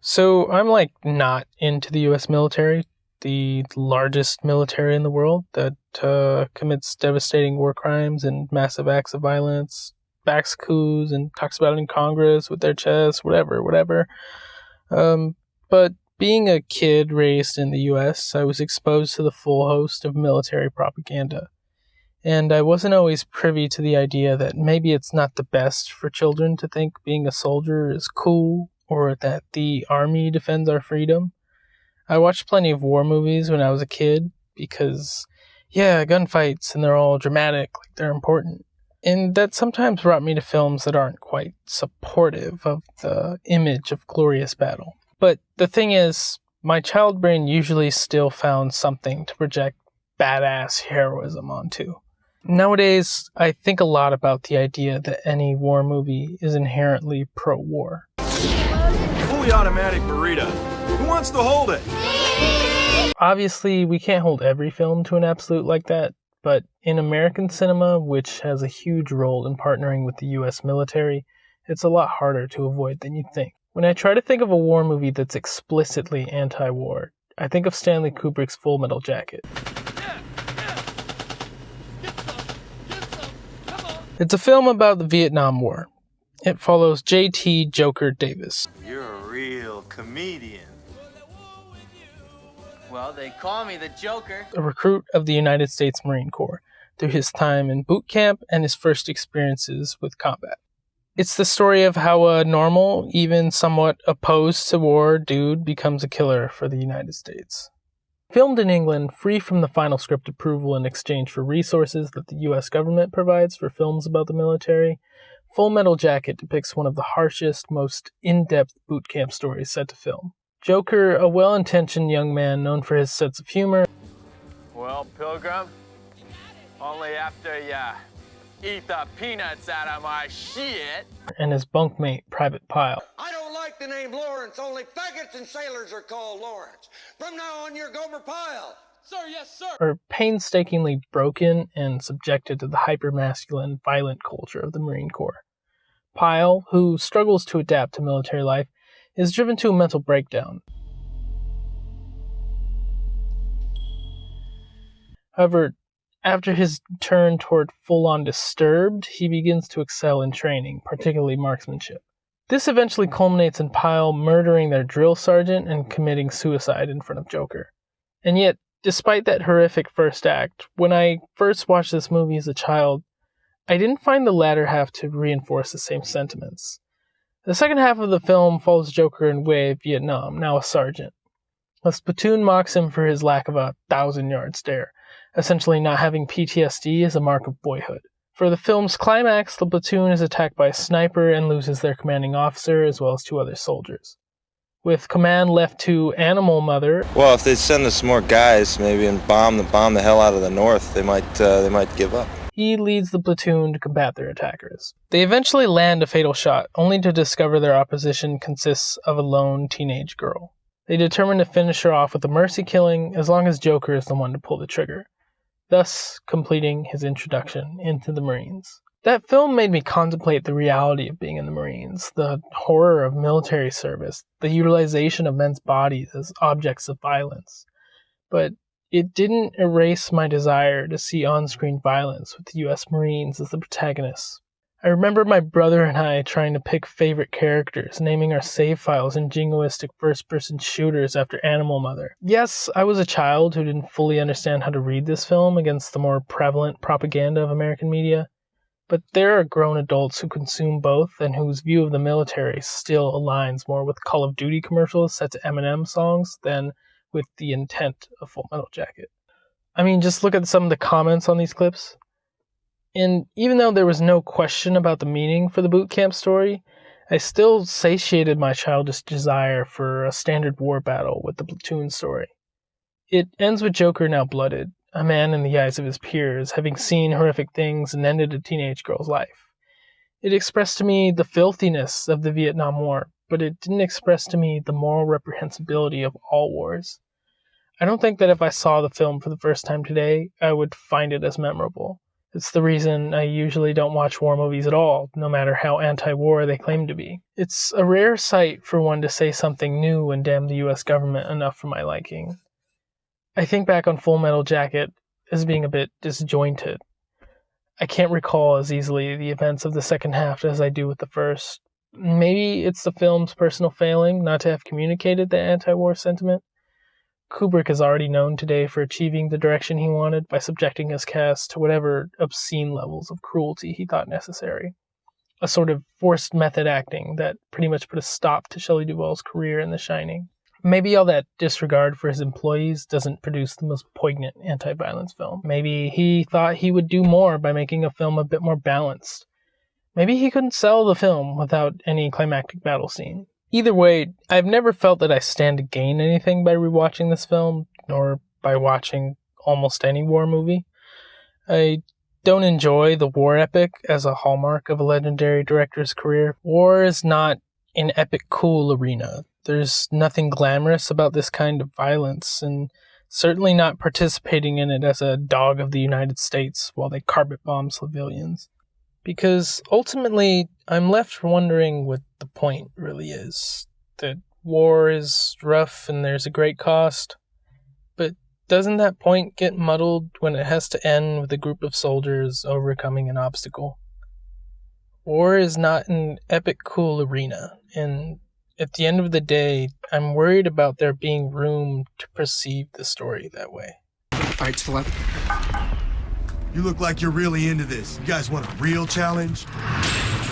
So I'm not into the US military, the largest military in the world that commits devastating war crimes and massive acts of violence, backs coups, and talks about it in Congress with their chests, whatever. Um, but being a kid raised in the US, I was exposed to the full host of military propaganda. And I wasn't always privy to the idea that maybe it's not the best for children to think being a soldier is cool or that the army defends our freedom. I watched plenty of war movies when I was a kid because, yeah, gunfights and they're all dramatic, like they're important. And that sometimes brought me to films that aren't quite supportive of the image of glorious battle. But the thing is, my child brain usually still found something to project badass heroism onto. Nowadays, I think a lot about the idea that any war movie is inherently pro-war. Fully automatic burrito. Who wants to hold it? Obviously, we can't hold every film to an absolute like that, but in American cinema, which has a huge role in partnering with the US military, it's a lot harder to avoid than you'd think. When I try to think of a war movie that's explicitly anti-war, I think of Stanley Kubrick's Full Metal Jacket. It's a film about the Vietnam War. It follows J.T. Joker Davis. You're a real comedian. Well, they call me the Joker. A recruit of the United States Marine Corps through his time in boot camp and his first experiences with combat. It's the story of how a normal, even somewhat opposed to war dude becomes a killer for the United States. Filmed in England, free from the final script approval in exchange for resources that the US government provides for films about the military, Full Metal Jacket depicts one of the harshest, most in-depth boot camp stories set to film. Joker, a well-intentioned young man known for his sense of humor. Well, Pilgrim, only after ya eat the peanuts out of my shit. And his bunkmate, Private Pyle. I don't like the name Lawrence. Only faggots and sailors are called Lawrence. From now on, you're Gomer Pyle. Sir, yes, sir. Are painstakingly broken and subjected to the hyper-masculine, violent culture of the Marine Corps. Pyle, who struggles to adapt to military life, is driven to a mental breakdown. However, after his turn toward full-on Disturbed, he begins to excel in training, particularly marksmanship. This eventually culminates in Pyle murdering their drill sergeant and committing suicide in front of Joker. And yet, despite that horrific first act, when I first watched this movie as a child, I didn't find the latter half to reinforce the same sentiments. The second half of the film follows Joker in Hue, Vietnam, now a sergeant. A platoon mocks him for his lack of a 1,000-yard stare, essentially not having PTSD is a mark of boyhood. For the film's climax, the platoon is attacked by a sniper and loses their commanding officer as well as 2 other soldiers. With command left to Animal Mother. Well, if they send us more guys, maybe, and bomb the hell out of the north, they might give up. He leads the platoon to combat their attackers. They eventually land a fatal shot, only to discover their opposition consists of a lone teenage girl. They determine to finish her off with a mercy killing as long as Joker is the one to pull the trigger, thus completing his introduction into the Marines. That film made me contemplate the reality of being in the Marines, the horror of military service, the utilization of men's bodies as objects of violence. But it didn't erase my desire to see on-screen violence with the US Marines as the protagonists. I remember my brother and I trying to pick favorite characters, naming our save files in jingoistic first-person shooters after Animal Mother. Yes, I was a child who didn't fully understand how to read this film against the more prevalent propaganda of American media, but there are grown adults who consume both and whose view of the military still aligns more with Call of Duty commercials set to Eminem songs than with the intent of Full Metal Jacket. I mean, just look at some of the comments on these clips. And even though there was no question about the meaning for the boot camp story, I still satiated my childish desire for a standard war battle with the platoon story. It ends with Joker now blooded, a man in the eyes of his peers, having seen horrific things and ended a teenage girl's life. It expressed to me the filthiness of the Vietnam War, but it didn't express to me the moral reprehensibility of all wars. I don't think that if I saw the film for the first time today, I would find it as memorable. It's the reason I usually don't watch war movies at all, no matter how anti-war they claim to be. It's a rare sight for one to say something new and damn the US government enough for my liking. I think back on Full Metal Jacket as being a bit disjointed. I can't recall as easily the events of the second half as I do with the first. Maybe it's the film's personal failing not to have communicated the anti-war sentiment. Kubrick is already known today for achieving the direction he wanted by subjecting his cast to whatever obscene levels of cruelty he thought necessary. A sort of forced method acting that pretty much put a stop to Shelley Duvall's career in The Shining. Maybe all that disregard for his employees doesn't produce the most poignant anti-violence film. Maybe he thought he would do more by making a film a bit more balanced. Maybe he couldn't sell the film without any climactic battle scene. Either way, I've never felt that I stand to gain anything by rewatching this film, nor by watching almost any war movie. I don't enjoy the war epic as a hallmark of a legendary director's career. War is not an epic cool arena. There's nothing glamorous about this kind of violence, and certainly not participating in it as a dog of the United States while they carpet bomb civilians. Because ultimately, I'm left wondering what the point really is. That war is rough and there's a great cost. But doesn't that point get muddled when it has to end with a group of soldiers overcoming an obstacle? War is not an epic cool arena, and at the end of the day, I'm worried about there being room to perceive the story that way. All right, to the left. You look like you're really into this. You guys want a real challenge?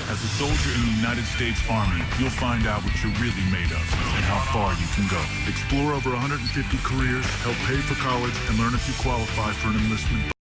As a soldier in the United States Army, you'll find out what you're really made of and how far you can go. Explore over 150 careers, help pay for college, and learn if you qualify for an enlistment